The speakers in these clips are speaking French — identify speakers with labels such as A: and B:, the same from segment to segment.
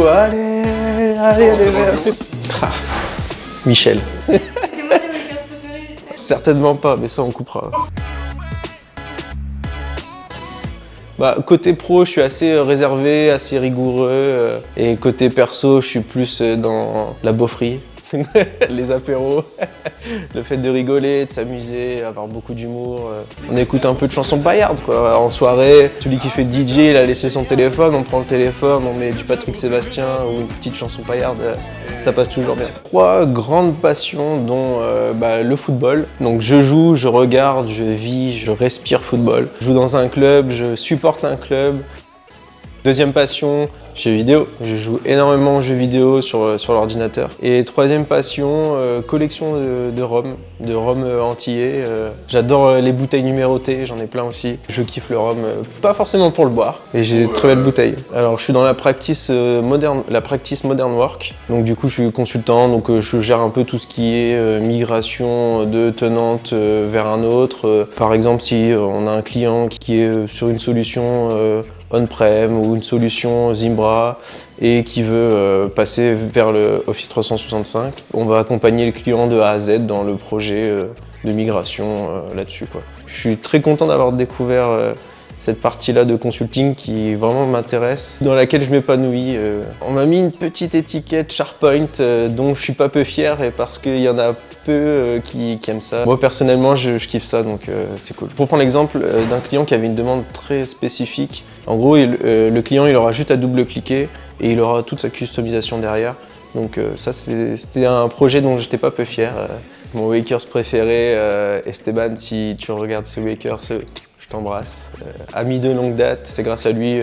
A: Allez, les verts. Ah, Michel.
B: C'est moi tes Lakers préférés, j'espère.
A: Certainement pas, mais ça on coupera. Bah, côté pro, je suis assez réservé, assez rigoureux. Et côté perso, je suis plus dans la beaufrie. Les apéros, le fait de rigoler, de s'amuser, avoir beaucoup d'humour. On écoute un peu de chansons paillardes quoi. En soirée, celui qui fait DJ, il a laissé son téléphone, on prend le téléphone, on met du Patrick Sébastien ou une petite chanson paillarde, ça passe toujours bien. 3 grandes passions dont le football. Donc je joue, je regarde, je vis, je respire football. Je joue dans un club, je supporte un club. Deuxième passion, jeux vidéo. Je joue énormément aux jeux vidéo sur l'ordinateur. Et troisième passion, collection de rhum antillais. J'adore les bouteilles numérotées, j'en ai plein aussi. Je kiffe le rhum, pas forcément pour le boire, mais j'ai de très belles bouteilles. Alors je suis dans la practice modern work. Donc du coup je suis consultant, donc je gère un peu tout ce qui est migration de tenante vers un autre. Par exemple si on a un client qui est sur une solution on-prem ou une solution Zimbra et qui veut passer vers le Office 365. On va accompagner le client de A à Z dans le projet de migration là-dessus, quoi. Je suis très content d'avoir découvert cette partie-là de consulting qui vraiment m'intéresse, dans laquelle je m'épanouis. On m'a mis une petite étiquette SharePoint dont je suis pas peu fier et parce qu'il y en a peu qui aiment ça. Moi personnellement je kiffe ça donc c'est cool. Pour prendre l'exemple d'un client qui avait une demande très spécifique, en gros le client il aura juste à double-cliquer et il aura toute sa customisation derrière. Donc ça c'était un projet dont j'étais pas peu fier. Mon Wakers préféré, Esteban, si tu regardes ce Wakers, je t'embrasse. Ami de longue date, c'est grâce à lui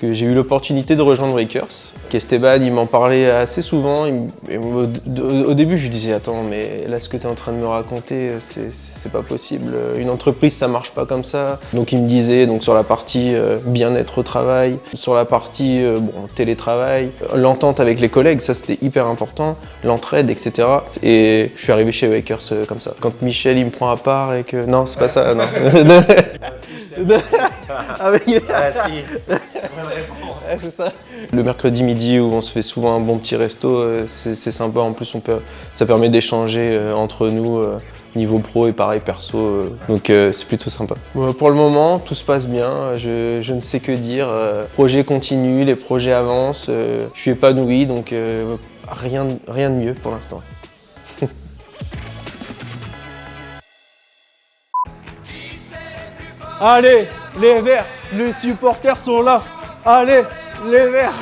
A: que j'ai eu l'opportunité de rejoindre Wakers. Esteban, il m'en parlait assez souvent. Au début, je lui disais « Attends, mais là, ce que tu es en train de me raconter, c'est pas possible. Une entreprise, ça marche pas comme ça. » Donc, il me disait donc, sur la partie bien-être au travail, sur la partie télétravail, l'entente avec les collègues, ça, c'était hyper important, l'entraide, etc. Et je suis arrivé chez Wakers comme ça. Quand Michel, il me prend à part et que... Non, c'est pas ça, non. C'est ça. Le mercredi midi où on se fait souvent un bon petit resto, c'est sympa. En plus, ça permet d'échanger entre nous niveau pro et pareil perso. Donc c'est plutôt sympa. Pour le moment, tout se passe bien. Je ne sais que dire. Le projet continue, les projets avancent. Je suis épanoui, donc rien de mieux pour l'instant.
C: Allez, les Verts, les supporters sont là. Allez, les Verts.